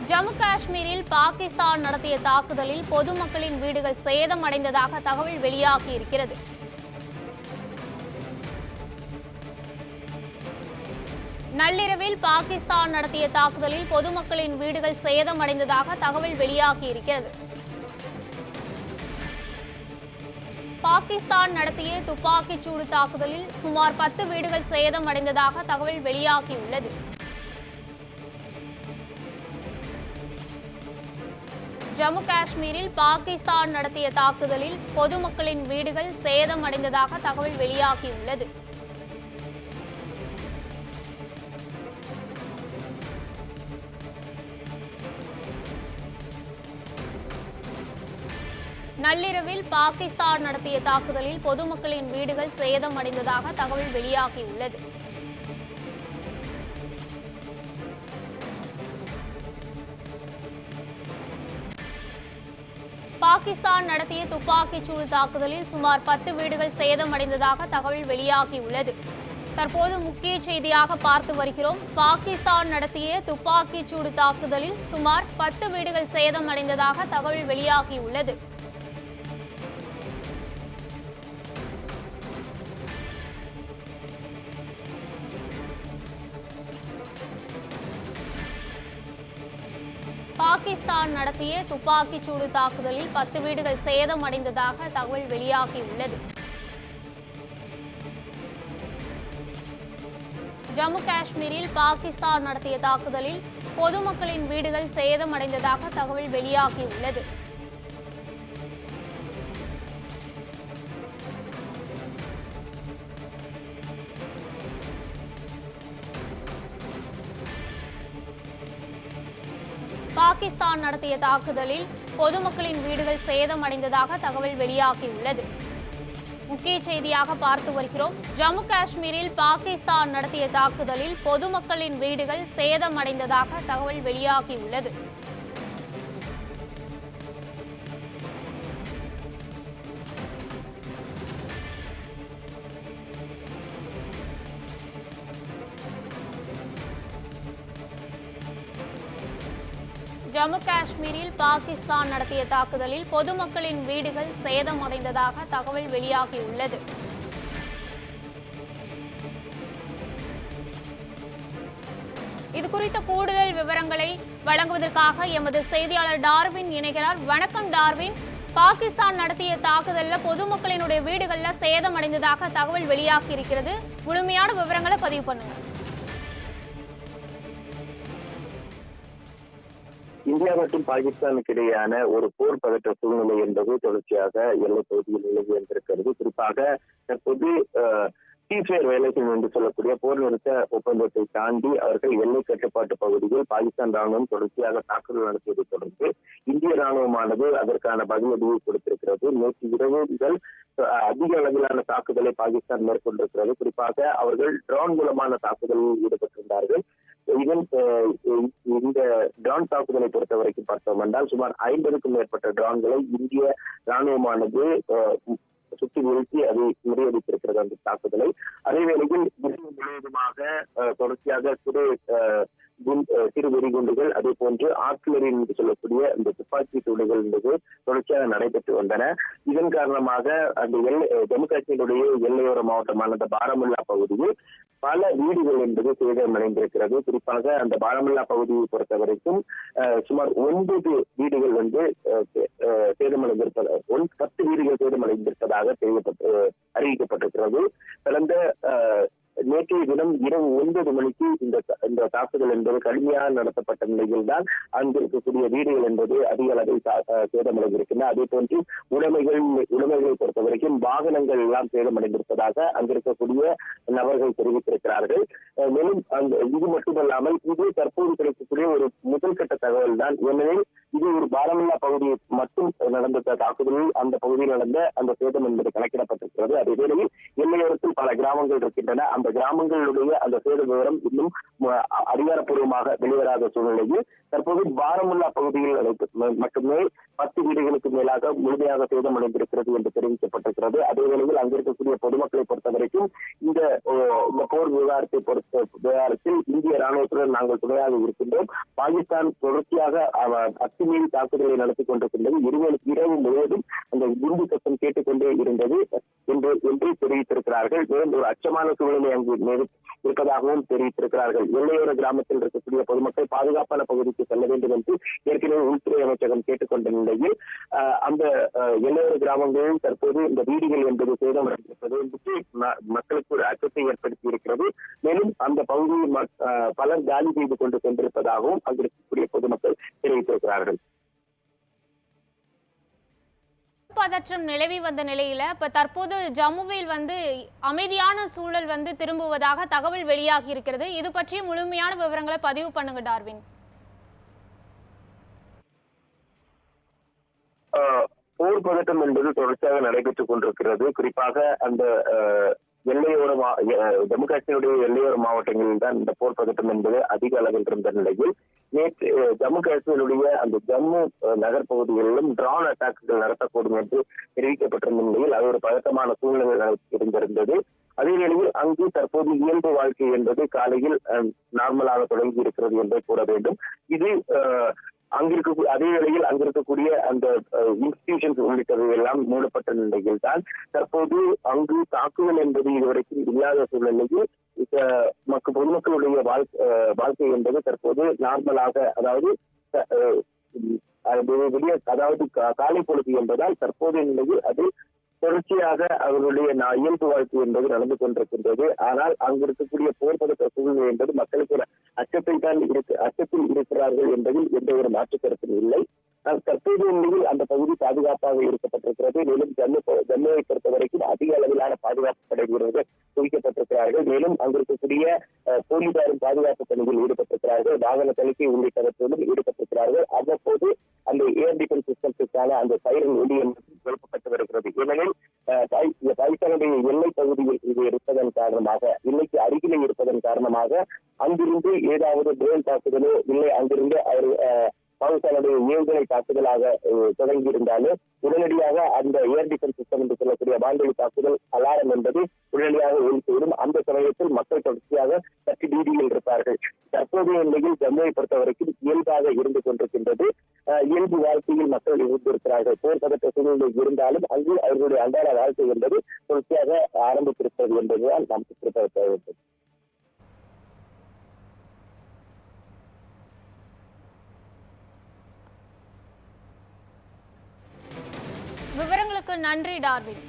ஜம்மு காஷ்மீரில் பாகிஸ்தான் நடத்திய தாக்குதலில் பொதுமக்களின் வீடுகள் சேதமடைந்ததாக தகவல் வெளியாகியிருக்கிறது. நள்ளிரவில் பாகிஸ்தான் நடத்திய தாக்குதலில் பொதுமக்களின் வீடுகள் சேதமடைந்ததாக தகவல் வெளியாகியிருக்கிறது. பாகிஸ்தான் நடத்திய துப்பாக்கிச்சூடு தாக்குதலில் சுமார் 10 வீடுகள் சேதமடைந்ததாக தகவல் வெளியாகியுள்ளது. ஜம்மு காஷ்மீரில் பாகிஸ்தான் நடத்திய தாக்குதலில் பொதுமக்களின் வீடுகள் சேதமடைந்ததாக தகவல் வெளியாகியுள்ளது. நள்ளிரவில் பாகிஸ்தான் நடத்திய தாக்குதலில் பொதுமக்களின் வீடுகள் சேதமடைந்ததாக தகவல் வெளியாகியுள்ளது. பாகிஸ்தான் நடத்திய துப்பாக்கிச்சூடு தாக்குதலில் சுமார் 10 வீடுகள் சேதமடைந்ததாக தகவல் வெளியாகியுள்ளது. தற்போது முக்கிய செய்தியாக பார்த்து வருகிறோம். பாகிஸ்தான் நடத்திய துப்பாக்கிச்சூடு தாக்குதலில் சுமார் 10 வீடுகள் சேதமடைந்ததாக தகவல் வெளியாகியுள்ளது. பாகிஸ்தான் நடத்திய துப்பாக்கிச்சூடு தாக்குதலில் 10 வீடுகள் சேதமடைந்ததாக தகவல் வெளியாகியுள்ளது. ஜம்மு காஷ்மீரில் பாகிஸ்தான் நடத்திய தாக்குதலில் பொதுமக்களின் வீடுகள் சேதமடைந்ததாக தகவல் வெளியாகியுள்ளது. பாகிஸ்தான் நடத்திய தாக்குதலில் பொதுமக்களின் வீடுகள் சேதமடைந்ததாக தகவல் வெளியாகியுள்ளது. முக்கிய செய்தியாக பார்த்து வருகிறோம். ஜம்மு காஷ்மீரில் பாகிஸ்தான் நடத்திய தாக்குதலில் பொதுமக்களின் வீடுகள் சேதமடைந்ததாக தகவல் வெளியாகியுள்ளது. ஜம்மு காஷ்மீரில் பாகிஸ்தான் நடத்திய தாக்குதலில் பொதுமக்களின் வீடுகள் சேதமடைந்ததாக தகவல் வெளியாகியுள்ளது. இதுகுறித்த கூடுதல் விவரங்களை வழங்குவதற்காக எமது செய்தியாளர் டார்வின் இணைகிறார். வணக்கம் டார்வின். பாகிஸ்தான் நடத்திய தாக்குதலில் பொதுமக்களினுடைய வீடுகள்ல சேதமடைந்ததாக தகவல் வெளியாகி இருக்கிறது. முழுமையான விவரங்களை பதிவு பண்ணுங்க. இந்தியா மற்றும் பாகிஸ்தானுக்கு இடையேயான ஒரு போர் பதற்ற சூழ்நிலை என்பது தொடர்ச்சியாக எல்லைப் பகுதியில் நிலவி வந்திருக்கிறது. குறிப்பாக தற்போது சீஃபேர் வேலைகள் என்று சொல்லக்கூடிய போர் நிறுத்த ஒப்பந்தத்தை தாண்டி அவர்கள் எல்லை கட்டுப்பாட்டு பகுதியில் பாகிஸ்தான் ராணுவம் தொடர்ச்சியாக தாக்குதல் நடத்தியதை தொடர்ந்து இந்திய ராணுவமானது அதற்கான பதிலடியை கொடுத்திருக்கிறது. நேற்று இரவு முதல் அதிக அளவிலான தாக்குதலை பாகிஸ்தான் மேற்கொண்டிருக்கிறது. குறிப்பாக அவர்கள் ட்ரோன் மூலமான தாக்குதலில் ஈடுபட்டிருந்தார்கள். இந்த ட்ரோன் தாக்குதலை பொறுத்த வரைக்கும் பார்த்தோம் என்றால் சுமார் 50க்கும் மேற்பட்ட ட்ரோன்களை இந்திய ராணுவமானது சுற்றி வீழ்த்தி அதை முறியடித்திருக்கிறது அந்த தாக்குதலை. அதே வேளையில் முழுவதுமாக தொடர்ச்சியாக சிறு வெடிகுண்டுகள் அதே போன்று ஆர்டிலரி என்று சொல்லக்கூடிய இந்த துப்பாக்கி சூடுகள் என்பது தொடர்ச்சியாக நடைபெற்று வந்தன. இதன் காரணமாக அந்த ஜம்மு காஷ்மீருடைய எல்லையோர மாவட்டமான அந்த பாராமுல்லா பகுதியில் பல வீடுகள் என்பது சேதமடைந்திருக்கிறது. குறிப்பாக அந்த பாராமுல்லா பகுதியை பொறுத்த வரைக்கும் சுமார் 9 வீடுகள் சேதமடைந்திருப்பதாக 10 வீடுகள் சேதமடைந்திருப்பதாக அறிவிக்கப்பட்டிருக்கிறது. கடந்த நேற்றைய தினம் இரவு 9 மணிக்கு இந்த தாக்குதல் என்பது கடுமையாக நடத்தப்பட்ட நிலையில் தான் அங்கு இருக்கக்கூடிய வீடுகள் என்பது அதிக அளவில் சேதமடைந்திருக்கின்றன. அதே போன்று உடைமைகளை பொறுத்த வரைக்கும் வாகனங்கள் எல்லாம் சேதமடைந்திருப்பதாக அங்கிருக்கக்கூடிய நபர்கள் தெரிவித்திருக்கிறார்கள். மேலும் இது மட்டுமல்லாமல் இது தற்போது கிடைக்கக்கூடிய ஒரு முதல் கட்ட தகவல் தான். ஏனெனில் இது ஒரு பாரமுல்லா பகுதியில் மட்டும் நடந்த தாக்குதலில் அந்த பகுதியில் நடந்த அந்த சேதம் என்பது கணக்கிடப்பட்டிருக்கிறது. அதே வேளையில் எல்லையோரத்தில் பல கிராமங்கள் இருக்கின்றன. அந்த கிராமங்களுடைய அந்த சேத விவரம் இன்னும் அதிகாரப்பூர்வமாக வெளிவராத சூழ்நிலையில் தற்போது பாரமுல்லா பகுதியில் மட்டுமே 10 வீடுகளுக்கு மேலாக முழுமையாக சேதமடைந்திருக்கிறது என்று தெரிவிக்கப்பட்டிருக்கிறது. அதே வேளையில் அங்கிருக்கக்கூடிய பொதுமக்களை பொறுத்தவரைக்கும் இந்த போர் விவகாரத்தில் இந்திய ராணுவத்துடன் நாங்கள் துணையாக இருக்கின்றோம். பாகிஸ்தான் தொடர்ச்சியாக அத்துமீறி தாக்குதலை நடத்தி கொண்டிருக்கின்றது. இரவு முழுவதும் அந்த குண்டு சத்தம் கேட்டுக்கொண்டே இருந்தது என்று தெரிவித்திருக்கிறார்கள். மேலும் ஒரு அச்சமான சூழ்நிலை அங்கு இருப்பதாகவும் தெரிவித்திருக்கிறார்கள். எல்லையோர கிராமத்தில் இருக்கக்கூடிய பொதுமக்கள் பாதுகாப்பான பகுதிக்கு செல்ல வேண்டும் என்று ஏற்கனவே உள்துறை அமைச்சகம் கேட்டுக்கொண்ட நிலையில் அந்த எல்லையோர கிராமங்களில் தற்போது இந்த வீடுகள் என்பது சேதமடைந்திருப்பது மக்களுக்கு ஒரு அச்சத்தை ஏற்படுத்தி இருக்கிறது. மேலும் அந்த பகுதியில் பலர் காலி செய்து கொண்டு சென்றிருப்பதாகவும் அங்கு இருக்கக்கூடிய பொதுமக்கள் தெரிவித்திருக்கிறார்கள். பதற்றம் நிலவி வந்த நிலையில இப்ப தற்போது ஜம்முவில் அமைதியான சூழல் திரும்புவதாக தகவல் வெளியாகி இருக்கிறது. இது பற்றிய முழுமையான விவரங்களை பதிவு பண்ணுங்க டார்வின். போர் பதட்டம் என்பது தொடர்ச்சியாக நடைபெற்றுக் கொண்டிருக்கிறது. குறிப்பாக அந்த எல்லையோர ஜம்மு காஷ்மீருடைய எல்லையோர மாவட்டங்களில் தான் இந்த போர் பதட்டம் என்பது அதிக அளவில் இருந்த நிலையில் நேற்று ஜம்மு காஷ்மீருடைய அந்த ஜம்மு நகர் பகுதிகளிலும் டிரான் அட்டாக்குகள் நடத்தக்கூடும் என்று தெரிவிக்கப்பட்டிருந்த நிலையில் அது ஒரு பதட்டமான சூழ்நிலை இருந்திருந்தது. அதே வேளையில் அங்கு தற்போது இயல்பு வாழ்க்கை என்பது காலையில் நார்மலாக தொடங்கி இருக்கிறது என்றே கூற வேண்டும். இது அதே வேளையில் அங்கிருக்கக்கூடிய அந்த இன்ஸ்டிடியூஷன்ஸ் உள்ளிட்டவை எல்லாம் மூடப்பட்ட நிலையில் தான் தற்போது அங்கு தாக்குதல் என்பது இதுவரைக்கும் இல்லாத சூழ்நிலையில் பொதுமக்களுடைய வாழ்க்கை என்பது தற்போது நார்மலாக அதாவது காலை பொழுது என்பதால் தற்போதைய நிலையில் அது தொடர்ச்சியாக அவர்களுடைய இயல்பு வாழ்க்கை என்பது நடந்து கொண்டிருக்கின்றது. ஆனால் அங்கு இருக்கக்கூடிய போர் பதட்ட சூழ்நிலை என்பது மக்களுக்கு ஒரு அச்சத்தில் இருக்கிறார்கள் என்பதில் எந்த ஒரு மாற்று கருத்தும் இல்லை. தற்போதைய நிலையில் அந்த பகுதி பாதுகாப்பாக இருக்கப்பட்டிருக்கிறது. மேலும் ஜம்முவை பொறுத்த வரைக்கும் அதிக அளவிலான பாதுகாப்பு படை வீரர்கள் குவிக்கப்பட்டிருக்கிறார்கள். மேலும் அங்கிருக்கக்கூடிய போலீசாரும் பாதுகாப்பு பணியில் ஈடுபட்டிருக்கிறார்கள். வாகன தணிக்கை உள்ளிட்டவற்றோடும் ஈடுபட்டிருக்கிறார்கள். அவ்வப்போது அந்த ஏர் டிஃபென்ஸ் சிஸ்டம்ஸுக்கான அந்த சைரன் ஒலி என்பது எழுப்பப்பட்டு வருகிறது. ஏனெனில் பாகிஸ்தானுடைய எல்லை பகுதியில் இது இருப்பதன் காரணமாக எல்லைக்கு அருகிலே இருப்பதன் காரணமாக அங்கிருந்து ஏதாவது ட்ரோன் தாக்குதலோ இல்லை அங்கிருந்து பாகிஸ்தானுடைய ஏவுகணை தாக்குதலாக தொடங்கி இருந்தாலும் உடனடியாக அந்த ஏர் டிஃபென்ஸ் சிஸ்டம் என்று சொல்லக்கூடிய வான்வெளி தாக்குதல் அலாரம் என்பது உடனடியாக ஒழித்துவிடும். அந்த சமயத்தில் மக்கள் தொடர்ச்சியாக சற்று பீதியில் இருப்பார்கள். தற்போதைய நிலையில் ஜம்முவை பொறுத்தவரைக்கும் இயல்பாக இருந்து கொண்டிருக்கின்றது. இயல்பு வாழ்க்கையில் மக்கள் இருந்திருக்கிறார்கள். போர் பதட்ட சூழ்நிலை இருந்தாலும் அங்கு அவர்களுடைய அன்றாட வாழ்க்கை என்பது தொடர்ச்சியாக ஆரம்பித்திருக்கிறது என்பதுதான் நாம் குறிப்பிட வேண்டும். விவரங்களுக்கு நன்றி டார்வின்.